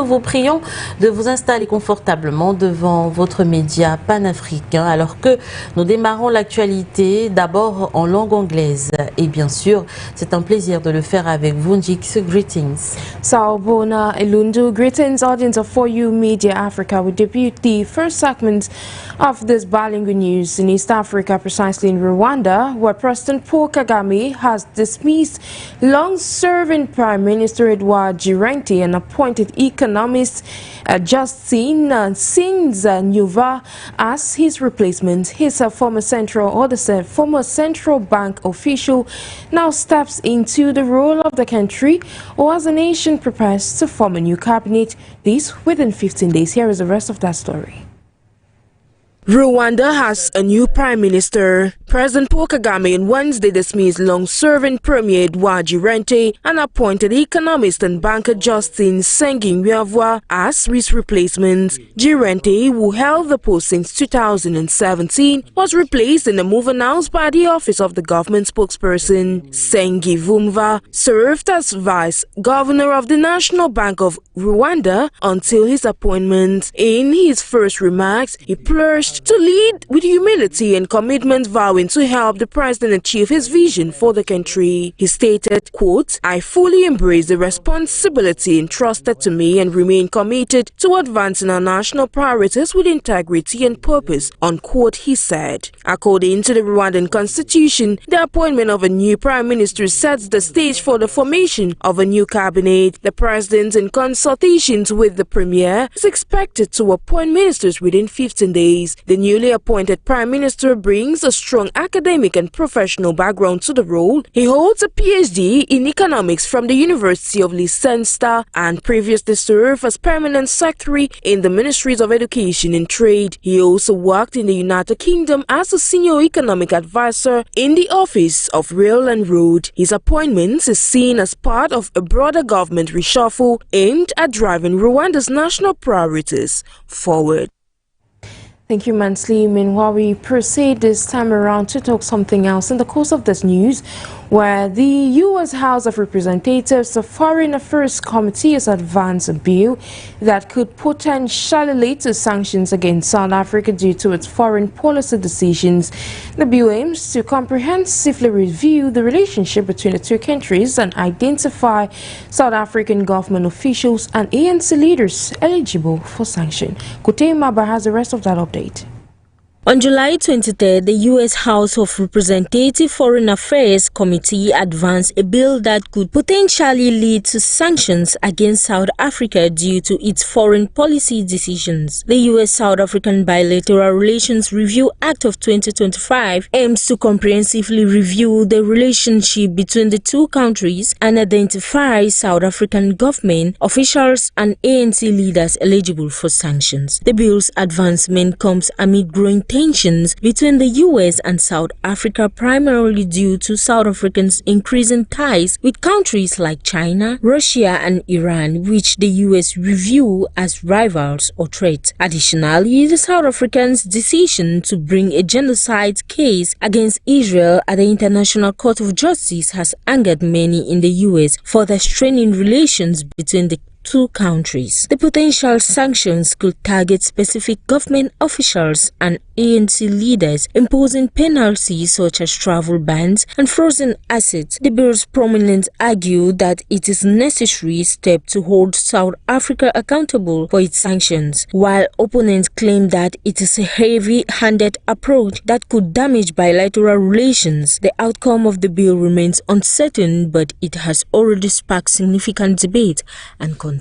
nous vous prions de vous installer confortablement devant votre média panafricain alors que nous démarrons l'actualité d'abord en langue anglaise. Et bien sûr, c'est un plaisir de le faire avec vous. Njix, greetings. Sawubona Elundu, greetings audience of For You Media Africa. We debut the first segment of this bilingual news in East Africa, precisely in Rwanda, where President Paul Kagame has dismissed long-serving Prime Minister Edouard Girente and appointed economist Justin Nyuva as his replacement. His former central bank official now steps into the role of the country, or as the nation prepares to form a new cabinet. This within 15 days. Here is the rest of that story. Rwanda has a new prime minister. President Paul Kagame on Wednesday dismissed long-serving Premier Edouard Girente and appointed economist and banker Justin Nyuva as his replacement. Girente, who held the post since 2017, was replaced in a move announced by the office of the government spokesperson. Nyuva served as vice governor of the National Bank of Rwanda until his appointment. In his first remarks, he pledged to lead with humility and commitment, vowing to help the president achieve his vision for the country. He stated, quote, "I fully embrace the responsibility entrusted to me and remain committed to advancing our national priorities with integrity and purpose," unquote, he said. According to the Rwandan constitution, the appointment of a new prime minister sets the stage for the formation of a new cabinet. The president, in consultations with the premier, is expected to appoint ministers within 15 days. The newly appointed prime minister brings a strong academic and professional background to the role. He holds a PhD in economics from the University of Leicester and previously served as permanent secretary in the Ministries of Education and Trade. He also worked in the United Kingdom as a senior economic advisor in the Office of Rail and Road. His appointment is seen as part of a broader government reshuffle aimed at driving Rwanda's national priorities forward. Thank you, Mansley. Meanwhile, we proceed this time around to talk something else. In the course of this news, where the U.S. House of Representatives, the Foreign Affairs Committee has advanced a bill that could potentially lead to sanctions against South Africa due to its foreign policy decisions. The bill aims to comprehensively review the relationship between the two countries and identify South African government officials and ANC leaders eligible for sanction. Kutei Maba has the rest of that update. On July 23rd, the U.S. House of Representatives Foreign Affairs Committee advanced a bill that could potentially lead to sanctions against South Africa due to its foreign policy decisions. The U.S.-South African Bilateral Relations Review Act of 2025 aims to comprehensively review the relationship between the two countries and identify South African government officials and ANC leaders eligible for sanctions. The bill's advancement comes amid growing tensions between the U.S. and South Africa, primarily due to South Africans' increasing ties with countries like China, Russia and Iran, which the U.S. view as rivals or threats. Additionally, the South Africans' decision to bring a genocide case against Israel at the International Court of Justice has angered many in the U.S., further straining relations between the two countries. The potential sanctions could target specific government officials and ANC leaders, imposing penalties such as travel bans and frozen assets. The bill's proponents argue that it is a necessary step to hold South Africa accountable for its sanctions, while opponents claim that it is a heavy-handed approach that could damage bilateral relations. The outcome of the bill remains uncertain, but it has already sparked significant debate and concerns.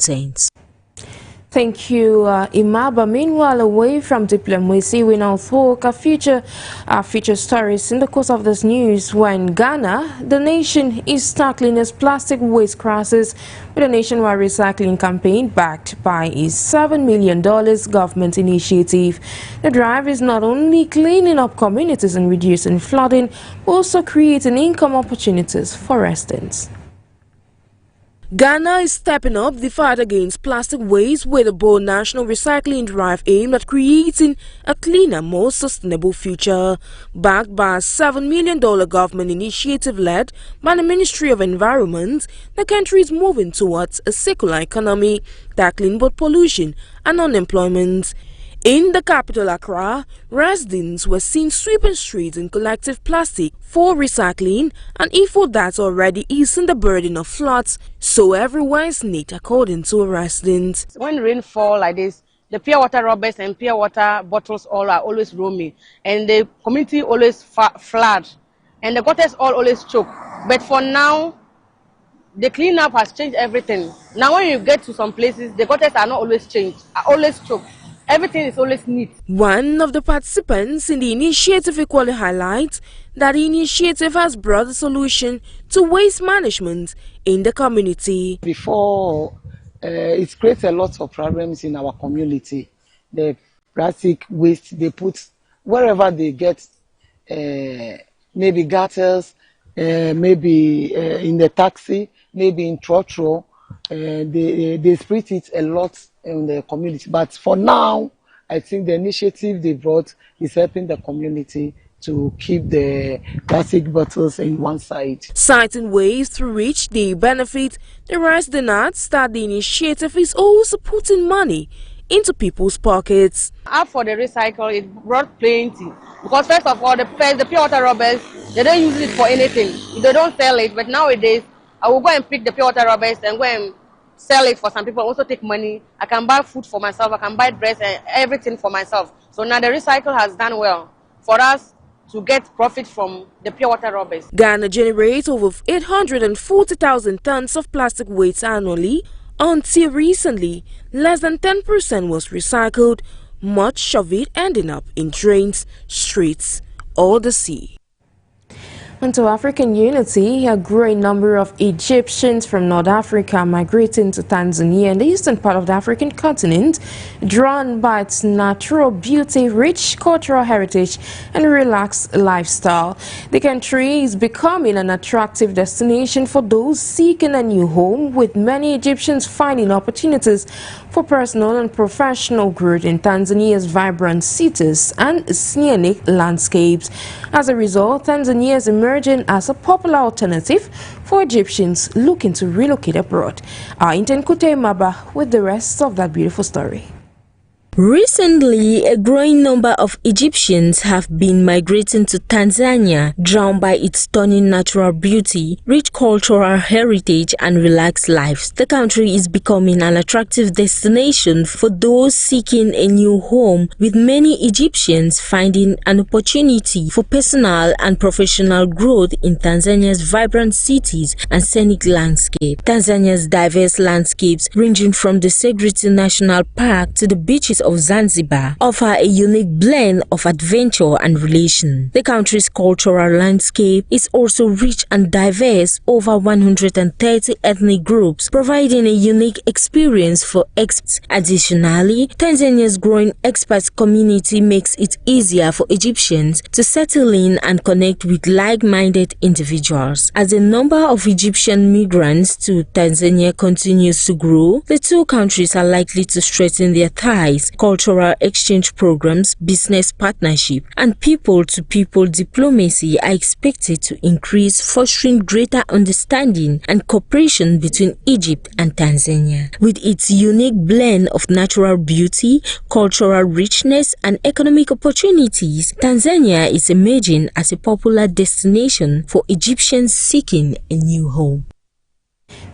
Thank you, Imaba. Meanwhile, away from diplomacy, we now talk future stories in the course of this news. When Ghana, the nation is tackling its plastic waste crisis with a nationwide recycling campaign backed by a $7 million government initiative. The drive is not only cleaning up communities and reducing flooding, but also creating income opportunities for residents. Ghana is stepping up the fight against plastic waste with a bold national recycling drive aimed at creating a cleaner, more sustainable future. Backed by a $7 million government initiative led by the Ministry of Environment, the country is moving towards a circular economy, tackling both pollution and unemployment. In the capital Accra, residents were seen sweeping streets in collective plastic for recycling, an effort that's already easing the burden of floods, so everywhere is neat, according to a resident. When rain fall like this, the pure water rubbers and pure water bottles all are always roaming, and the community always flood, and the gutters all always choke. But for now, the cleanup has changed everything. Now when you get to some places, the gutters are not always changed, are always choked. Everything is always neat. One of the participants in the initiative equally highlights that the initiative has brought a solution to waste management in the community. Before, it creates a lot of problems in our community. The plastic waste they put wherever they get, maybe gutters, maybe in the taxi, maybe in trotro. They spread it a lot in the community. But for now, I think the initiative they brought is helping the community to keep the plastic bottles in one side. Citing ways through which they benefit, the resident adds that the initiative is also putting money into people's pockets. As for the recycle, it brought plenty. Because first of all, the pure water rubbers, they don't use it for anything. They don't sell it, but nowadays, I will go and pick the pure water rubbers and go and sell it for some people, also take money. I can buy food for myself, I can buy dress and everything for myself. So now the recycle has done well for us to get profit from the pure water rubbers. Ghana generates over 840,000 tons of plastic waste annually. Until recently, less than 10% was recycled, much of it ending up in drains, streets, or the sea. Into African unity, a growing number of Egyptians from North Africa migrating to Tanzania and the eastern part of the African continent, drawn by its natural beauty, rich cultural heritage, and relaxed lifestyle. The country is becoming an attractive destination for those seeking a new home, with many Egyptians finding opportunities for personal and professional growth in Tanzania's vibrant cities and scenic landscapes. As a result, Tanzania is emerging as a popular alternative for Egyptians looking to relocate abroad. Our intern Kute Maba with the rest of that beautiful story. Recently, a growing number of Egyptians have been migrating to Tanzania, drawn by its stunning natural beauty, rich cultural heritage, and relaxed lives. The country is becoming an attractive destination for those seeking a new home, with many Egyptians finding an opportunity for personal and professional growth in Tanzania's vibrant cities and scenic landscape. Tanzania's diverse landscapes, ranging from the Segreti National Park to the beaches of Zanzibar, offer a unique blend of adventure and relation. The country's cultural landscape is also rich and diverse, over 130 ethnic groups, providing a unique experience for experts. Additionally, Tanzania's growing expat community makes it easier for Egyptians to settle in and connect with like-minded individuals. As the number of Egyptian migrants to Tanzania continues to grow, the two countries are likely to strengthen their ties. Cultural exchange programs, business partnership, and people-to-people diplomacy are expected to increase, fostering greater understanding and cooperation between Egypt and Tanzania. With its unique blend of natural beauty, cultural richness, and economic opportunities, Tanzania is emerging as a popular destination for Egyptians seeking a new home.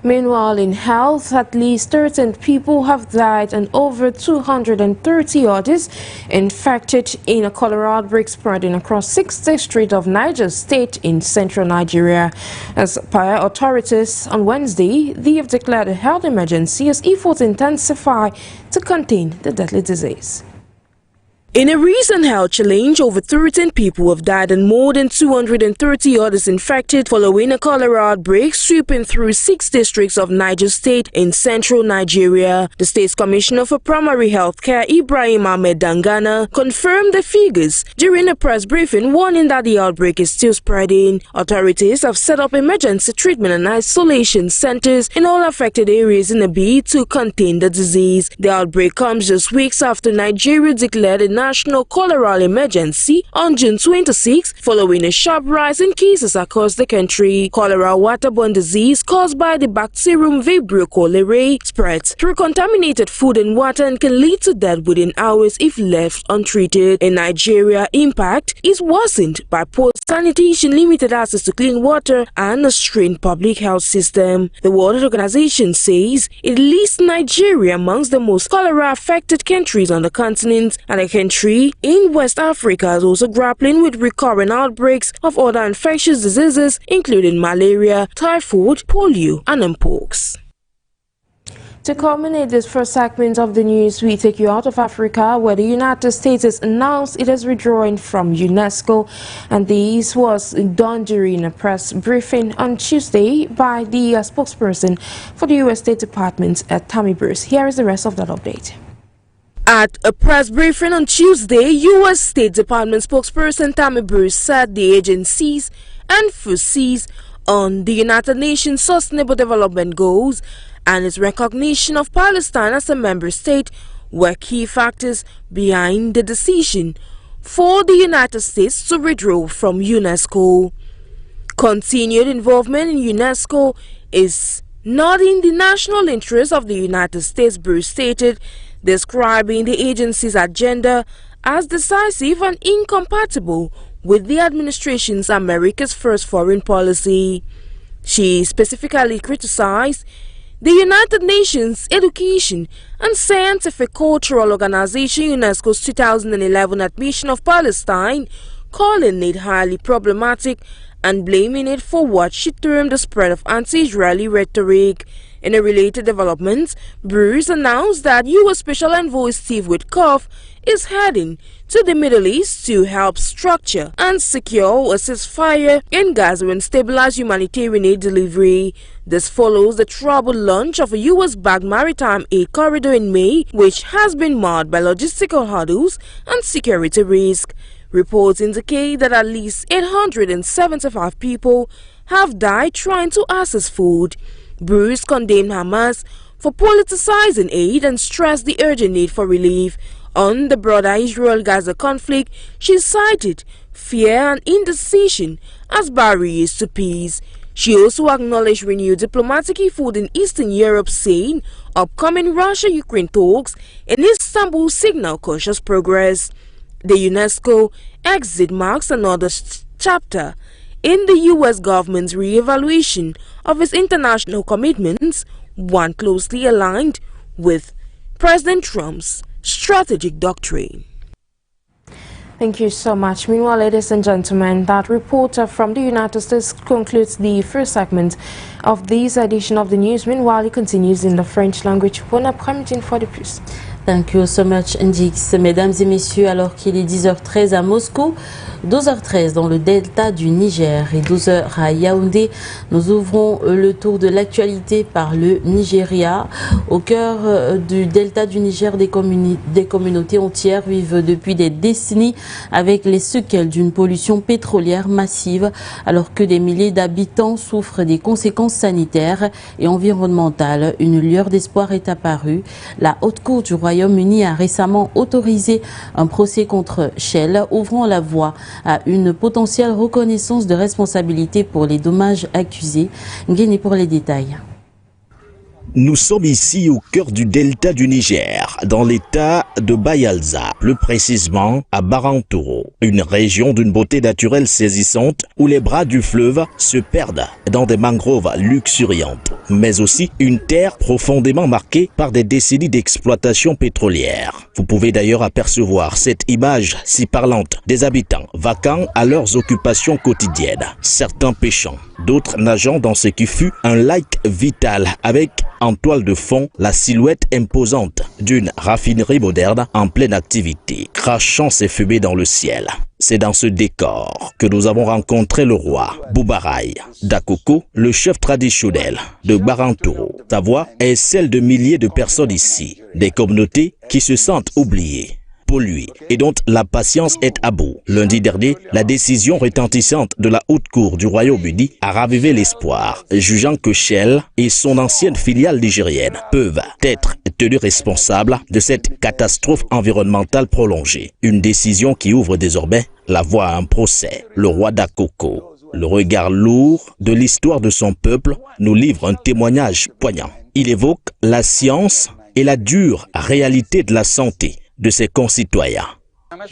Meanwhile, in health, at least 13 people have died and over 230 others infected in a cholera outbreak spreading across 6 districts of Niger State in central Nigeria. As per authorities on Wednesday, they have declared a health emergency as efforts intensify to contain the deadly disease. In a recent health challenge, over 13 people have died and more than 230 others infected following a cholera outbreak sweeping through 6 districts of Niger State in central Nigeria. The state's Commissioner for Primary Health Care, Ibrahim Ahmed Dangana, confirmed the figures during a press briefing, warning that the outbreak is still spreading. Authorities have set up emergency treatment and isolation centers in all affected areas in a bid to contain the disease. The outbreak comes just weeks after Nigeria declared a national cholera emergency on June 26, following a sharp rise in cases across the country. Cholera, waterborne disease caused by the bacterium Vibrio cholerae, spreads through contaminated food and water and can lead to death within hours if left untreated. In Nigeria, impact is worsened by poor sanitation, limited access to clean water, and a strained public health system. The World Health Organization says it lists Nigeria amongst the most cholera-affected countries on the continent, and the country in West Africa is also grappling with recurrent outbreaks of other infectious diseases, including malaria, typhoid, polio, and Mpox. To culminate this first segment of the news, we take you out of Africa, where the United States has announced it is withdrawing from UNESCO, and this was done during a press briefing on Tuesday by the spokesperson for the U.S. State Department, Tammy Bruce. Here is the rest of that update. At a press briefing on Tuesday, U.S. State Department spokesperson Tammy Bruce said the agency's emphasis on the United Nations Sustainable Development Goals and its recognition of Palestine as a member state were key factors behind the decision for the United States to withdraw from UNESCO. Continued involvement in UNESCO is not in the national interest of the United States, Bruce stated, describing the agency's agenda as decisive and incompatible with the administration's America's First foreign policy. She specifically criticized the United Nations Education and Scientific Cultural Organization UNESCO's 2011 admission of Palestine, calling it highly problematic and blaming it for what she termed the spread of anti-Israeli rhetoric. In a related development, Bruce announced that U.S. Special Envoy Steve Witkoff is heading to the Middle East to help structure and secure a ceasefire in Gaza and stabilize humanitarian aid delivery. This follows the troubled launch of a U.S.-backed maritime aid corridor in May, which has been marred by logistical hurdles and security risk. Reports indicate that at least 875 people have died trying to access food. Bruce condemned Hamas for politicizing aid and stressed the urgent need for relief. On the broader Israel-Gaza conflict, she cited fear and indecision as barriers to peace. She also acknowledged renewed diplomatic effort in Eastern Europe, saying upcoming Russia-Ukraine talks in Istanbul signal cautious progress. The UNESCO exit marks another chapter in the U.S. government's re-evaluation of its international commitments, one closely aligned with President Trump's strategic doctrine. Thank you so much. Meanwhile, ladies and gentlemen, that reporter from the United States concludes the first segment of this edition of the news. Meanwhile, it continues in the French language. Bon après-midi une fois de plus. Thank you so much, Ndix. Mesdames et messieurs, alors qu'il est 10h13 à Moscou, 12h13 dans le delta du Niger et 12h à Yaoundé, nous ouvrons le tour de l'actualité par le Nigeria. Au cœur du delta du Niger, des communautés entières vivent depuis des décennies avec les séquelles d'une pollution pétrolière massive, alors que des milliers d'habitants souffrent des conséquences sanitaires et environnementales. Une lueur d'espoir est apparue. La Haute Cour du Royaume-Uni a récemment autorisé un procès contre Shell, ouvrant la voie à une potentielle reconnaissance de responsabilité pour les dommages accusés. Guinée pour les détails. Nous sommes ici au cœur du delta du Niger, dans l'état de Bayelsa, plus précisément à Barantoro, une région d'une beauté naturelle saisissante où les bras du fleuve se perdent dans des mangroves luxuriantes, mais aussi une terre profondément marquée par des décennies d'exploitation pétrolière. Vous pouvez d'ailleurs apercevoir cette image si parlante des habitants vacants à leurs occupations quotidiennes, certains pêchant, d'autres nageant dans ce qui fut un lac vital avec En toile de fond, la silhouette imposante d'une raffinerie moderne en pleine activité, crachant ses fumées dans le ciel. C'est dans ce décor que nous avons rencontré le roi Boubaray Dakoko, le chef traditionnel de Barantoro. Sa voix est celle de milliers de personnes ici, des communautés qui se sentent oubliées, polluées et dont la patience est à bout. Lundi dernier, la décision retentissante de la haute cour du Royaume-Uni a ravivé l'espoir, jugeant que Shell et son ancienne filiale nigérienne peuvent être tenus responsables de cette catastrophe environnementale prolongée. Une décision qui ouvre désormais la voie à un procès. Le roi Dakoko, le regard lourd de l'histoire de son peuple, nous livre un témoignage poignant. Il évoque la science et la dure réalité de la santé de ses concitoyens.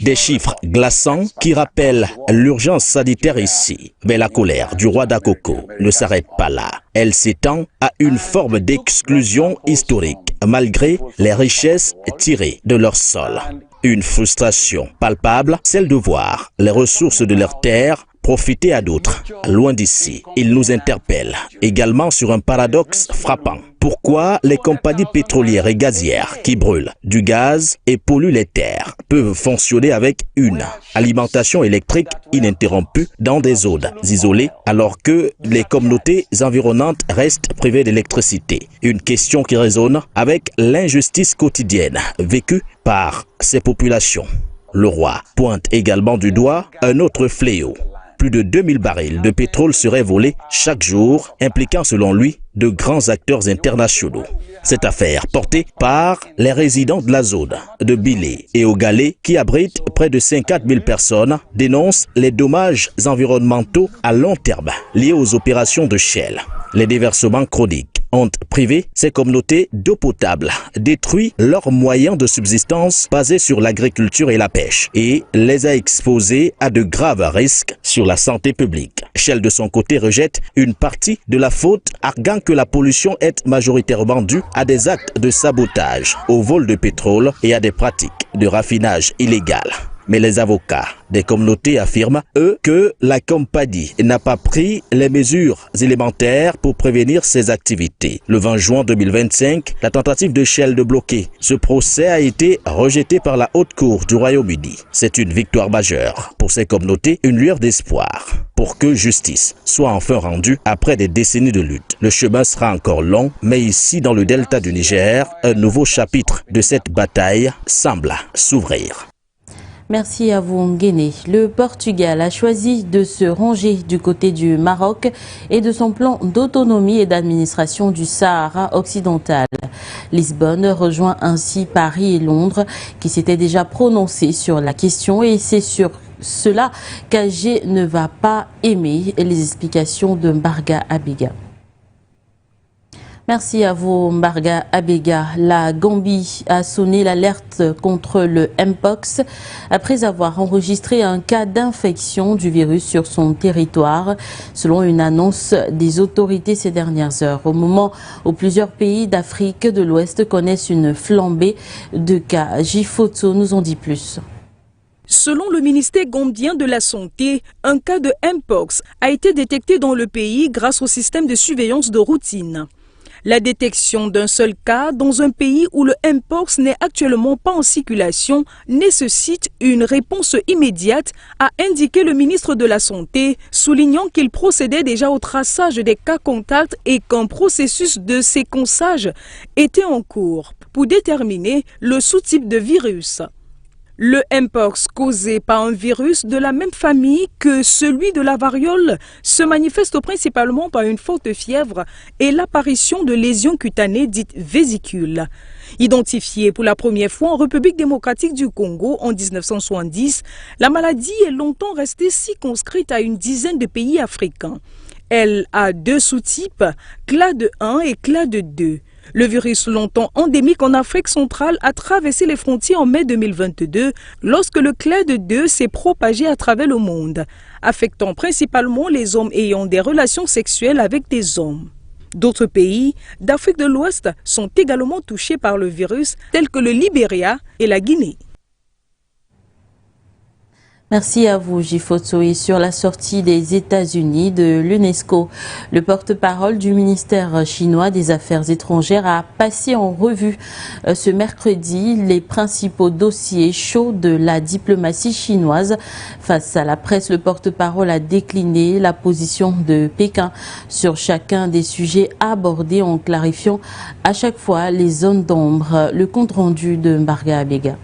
Des chiffres glaçants qui rappellent l'urgence sanitaire ici. Mais la colère du roi Dakoko ne s'arrête pas là. Elle s'étend à une forme d'exclusion historique, malgré les richesses tirées de leur sol. Une frustration palpable, celle de voir les ressources de leurs terres profiter à d'autres, loin d'ici. Il nous interpelle également sur un paradoxe frappant. Pourquoi les compagnies pétrolières et gazières qui brûlent du gaz et polluent les terres peuvent fonctionner avec une alimentation électrique ininterrompue dans des zones isolées alors que les communautés environnantes restent privées d'électricité? Une question qui résonne avec l'injustice quotidienne vécue par ces populations. Le roi pointe également du doigt un autre fléau. Plus de 2000 barils de pétrole seraient volés chaque jour, impliquant selon lui de grands acteurs internationaux. Cette affaire, portée par les résidents de la zone de Bilé et Ogalé, qui abrite près de 50 000 personnes, dénonce les dommages environnementaux à long terme liés aux opérations de Shell. Les déversements chroniques ont privé ces communautés d'eau potable, détruit leurs moyens de subsistance basés sur l'agriculture et la pêche et les a exposés à de graves risques sur la santé publique. Shell de son côté rejette une partie de la faute, arguant que la pollution est majoritairement due à des actes de sabotage, au vol de pétrole et à des pratiques de raffinage illégal. Mais les avocats des communautés affirment, eux, que la compagnie n'a pas pris les mesures élémentaires pour prévenir ces activités. Le 20 juin 2025, la tentative de Shell de bloquer ce procès a été rejetée par la haute cour du Royaume-Uni. C'est une victoire majeure pour ces communautés, une lueur d'espoir pour que justice soit enfin rendue après des décennies de lutte. Le chemin sera encore long, mais ici dans le delta du Niger, un nouveau chapitre de cette bataille semble s'ouvrir. Merci à vous, Nguéné. Le Portugal a choisi de se ranger du côté du Maroc et de son plan d'autonomie et d'administration du Sahara occidental. Lisbonne rejoint ainsi Paris et Londres qui s'étaient déjà prononcés sur la question, et c'est sur cela qu'AG ne va pas aimer. Les explications de Mbarga Abega. Merci à vous, Mbarga Abega. La Gambie a sonné l'alerte contre le Mpox après avoir enregistré un cas d'infection du virus sur son territoire, selon une annonce des autorités ces dernières heures. Au moment où plusieurs pays d'Afrique de l'Ouest connaissent une flambée de cas. Jifoto nous en dit plus. Selon le ministère gambien de la Santé, un cas de Mpox a été détecté dans le pays grâce au système de surveillance de routine. La détection d'un seul cas dans un pays où le Mpox n'est actuellement pas en circulation nécessite une réponse immédiate, a indiqué le ministre de la Santé, soulignant qu'il procédait déjà au traçage des cas contacts et qu'un processus de séquençage était en cours pour déterminer le sous-type de virus. Le Mpox, causé par un virus de la même famille que celui de la variole, se manifeste principalement par une forte fièvre et l'apparition de lésions cutanées dites vésicules. Identifiée pour la première fois en République démocratique du Congo en 1970, la maladie est longtemps restée circonscrite à une dizaine de pays africains. Elle a deux sous-types, clade 1 et clade 2. Le virus longtemps endémique en Afrique centrale a traversé les frontières en mai 2022 lorsque le clade 2 s'est propagé à travers le monde, affectant principalement les hommes ayant des relations sexuelles avec des hommes. D'autres pays d'Afrique de l'Ouest sont également touchés par le virus, tels que le Libéria et la Guinée. Merci à vous, Jifotso. Et sur la sortie des États-Unis de l'UNESCO, le porte-parole du ministère chinois des Affaires étrangères a passé en revue ce mercredi les principaux dossiers chauds de la diplomatie chinoise. Face à la presse, le porte-parole a décliné la position de Pékin sur chacun des sujets abordés en clarifiant à chaque fois les zones d'ombre. Le compte-rendu de Mbarga Abega.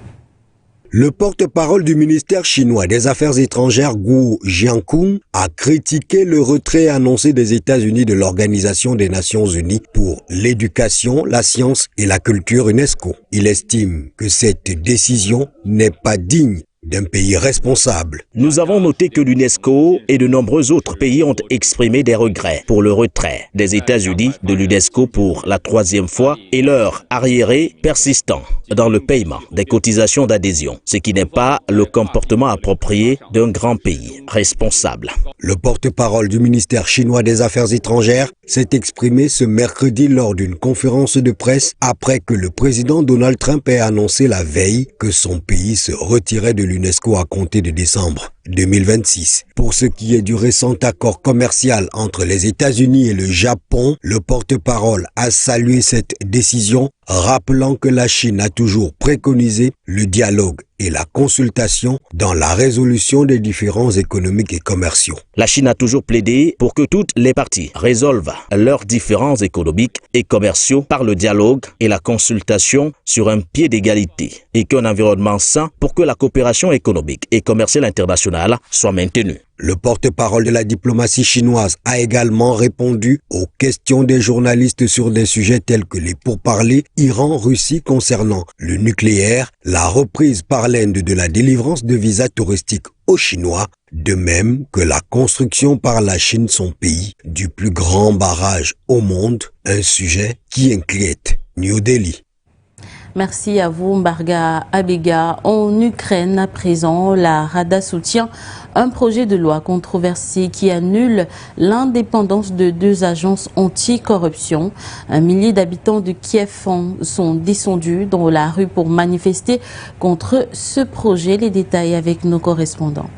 Le porte-parole du ministère chinois des Affaires étrangères, Gu Jiankun, a critiqué le retrait annoncé des États-Unis de l'Organisation des Nations Unies pour l'éducation, la science et la culture UNESCO. Il estime que cette décision n'est pas digne d'un pays responsable. Nous avons noté que l'UNESCO et de nombreux autres pays ont exprimé des regrets pour le retrait des États-Unis de l'UNESCO pour la 3e fois et leur arriéré persistant dans le paiement des cotisations d'adhésion, ce qui n'est pas le comportement approprié d'un grand pays responsable. Le porte-parole du ministère chinois des Affaires étrangères s'est exprimé ce mercredi lors d'une conférence de presse après que le président Donald Trump ait annoncé la veille que son pays se retirait de l'UNESCO à compter de décembre 2026. Pour ce qui est du récent accord commercial entre les États-Unis et le Japon, le porte-parole a salué cette décision, rappelant que la Chine a toujours préconisé le dialogue et la consultation dans la résolution des différends économiques et commerciaux. La Chine a toujours plaidé pour que toutes les parties résolvent leurs différends économiques et commerciaux par le dialogue et la consultation sur un pied d'égalité et qu'un environnement sain pour que la coopération économique et commerciale internationale soit maintenue. Le porte-parole de la diplomatie chinoise a également répondu aux questions des journalistes sur des sujets tels que les pourparlers Iran-Russie concernant le nucléaire, la reprise par l'Inde de la délivrance de visas touristiques aux Chinois, de même que la construction par la Chine, son pays, du plus grand barrage au monde, un sujet qui inquiète New Delhi. Merci à vous, Mbarga Abega. En Ukraine, à présent, la Rada soutient un projet de loi controversé qui annule l'indépendance de 2 agences anti-corruption. 1 millier d'habitants de Kiev sont descendus dans la rue pour manifester contre ce projet. Les détails avec nos correspondants.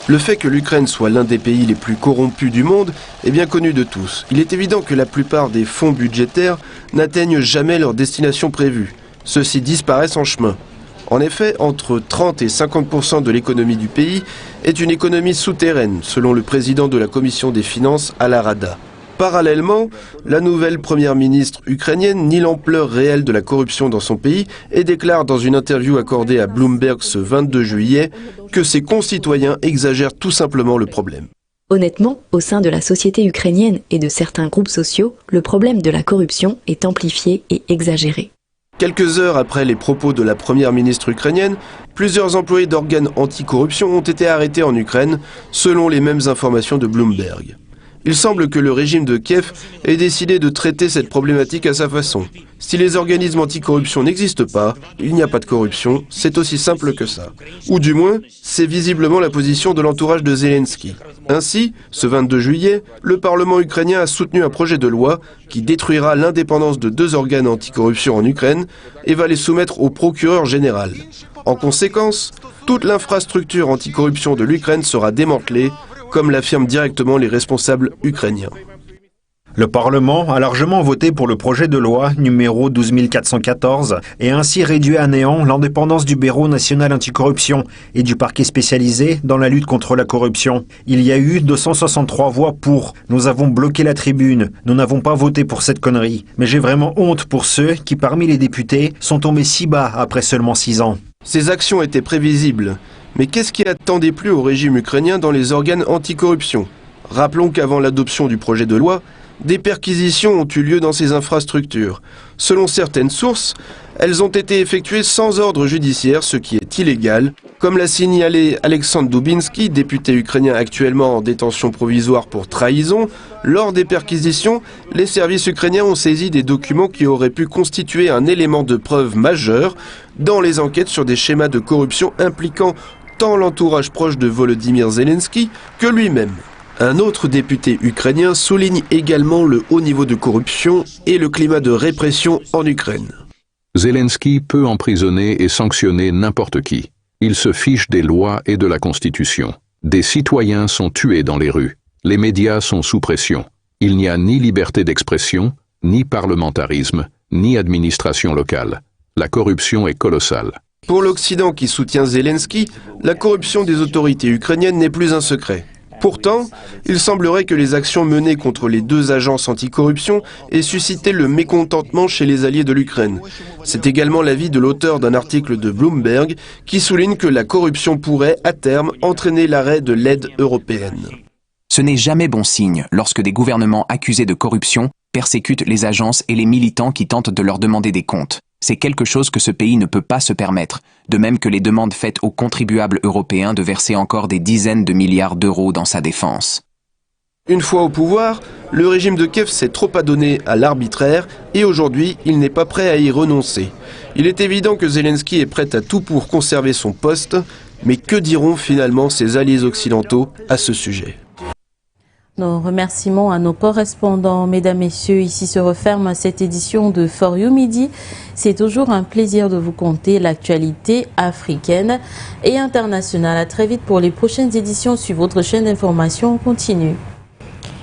Le fait que l'Ukraine soit l'un des pays les plus corrompus du monde est bien connu de tous. Il est évident que la plupart des fonds budgétaires n'atteignent jamais leur destination prévue. Ceux-ci disparaissent en chemin. En effet, entre 30 et 50% de l'économie du pays est une économie souterraine, selon le président de la commission des finances à la Rada. Parallèlement, la nouvelle première ministre ukrainienne nie l'ampleur réelle de la corruption dans son pays et déclare dans une interview accordée à Bloomberg ce 22 juillet que ses concitoyens exagèrent tout simplement le problème. Honnêtement, au sein de la société ukrainienne et de certains groupes sociaux, le problème de la corruption est amplifié et exagéré. Quelques heures après les propos de la première ministre ukrainienne, plusieurs employés d'organes anticorruption ont été arrêtés en Ukraine, selon les mêmes informations de Bloomberg. Il semble que le régime de Kiev ait décidé de traiter cette problématique à sa façon. Si les organismes anticorruption n'existent pas, il n'y a pas de corruption, c'est aussi simple que ça. Ou du moins, c'est visiblement la position de l'entourage de Zelensky. Ainsi, ce 22 juillet, le Parlement ukrainien a soutenu un projet de loi qui détruira l'indépendance de 2 organes anticorruption en Ukraine et va les soumettre au procureur général. En conséquence, toute l'infrastructure anticorruption de l'Ukraine sera démantelée, comme l'affirment directement les responsables ukrainiens. Le Parlement a largement voté pour le projet de loi numéro 12414 et ainsi réduit à néant l'indépendance du Bureau national anticorruption et du parquet spécialisé dans la lutte contre la corruption. Il y a eu 263 voix pour. Nous avons bloqué la tribune. Nous n'avons pas voté pour cette connerie. Mais j'ai vraiment honte pour ceux qui, parmi les députés, sont tombés si bas après seulement 6 ans. Ces actions étaient prévisibles. Mais qu'est-ce qui a tant déplu au régime ukrainien dans les organes anticorruption? Rappelons qu'avant l'adoption du projet de loi, des perquisitions ont eu lieu dans ces infrastructures. Selon certaines sources, elles ont été effectuées sans ordre judiciaire, ce qui est illégal, comme l'a signalé Alexandre Dubinsky, député ukrainien actuellement en détention provisoire pour trahison. Lors des perquisitions, les services ukrainiens ont saisi des documents qui auraient pu constituer un élément de preuve majeur dans les enquêtes sur des schémas de corruption impliquant tant l'entourage proche de Volodymyr Zelensky que lui-même. Un autre député ukrainien souligne également le haut niveau de corruption et le climat de répression en Ukraine. Zelensky peut emprisonner et sanctionner n'importe qui. Ils se fichent des lois et de la Constitution. Des citoyens sont tués dans les rues. Les médias sont sous pression. Il n'y a ni liberté d'expression, ni parlementarisme, ni administration locale. La corruption est colossale. Pour l'Occident qui soutient Zelensky, la corruption des autorités ukrainiennes n'est plus un secret. Pourtant, il semblerait que les actions menées contre les deux agences anticorruption aient suscité le mécontentement chez les alliés de l'Ukraine. C'est également l'avis de l'auteur d'un article de Bloomberg qui souligne que la corruption pourrait, à terme, entraîner l'arrêt de l'aide européenne. Ce n'est jamais bon signe lorsque des gouvernements accusés de corruption persécutent les agences et les militants qui tentent de leur demander des comptes. C'est quelque chose que ce pays ne peut pas se permettre, de même que les demandes faites aux contribuables européens de verser encore des dizaines de milliards d'euros dans sa défense. Une fois au pouvoir, le régime de Kiev s'est trop adonné à l'arbitraire et aujourd'hui, il n'est pas prêt à y renoncer. Il est évident que Zelensky est prêt à tout pour conserver son poste, mais que diront finalement ses alliés occidentaux à ce sujet ? Nos remerciements à nos correspondants. Mesdames, Messieurs, ici se referme cette édition de You Midi. C'est toujours un plaisir de vous conter l'actualité africaine et internationale. À très vite pour les prochaines éditions sur votre chaîne d'information. On continue.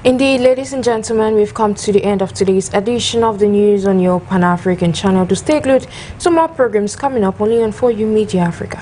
Indeed, ladies and gentlemen, we've come to the end of today's edition of the news on your Pan-African channel. To stay glued to more programs coming up only on You Midi Africa.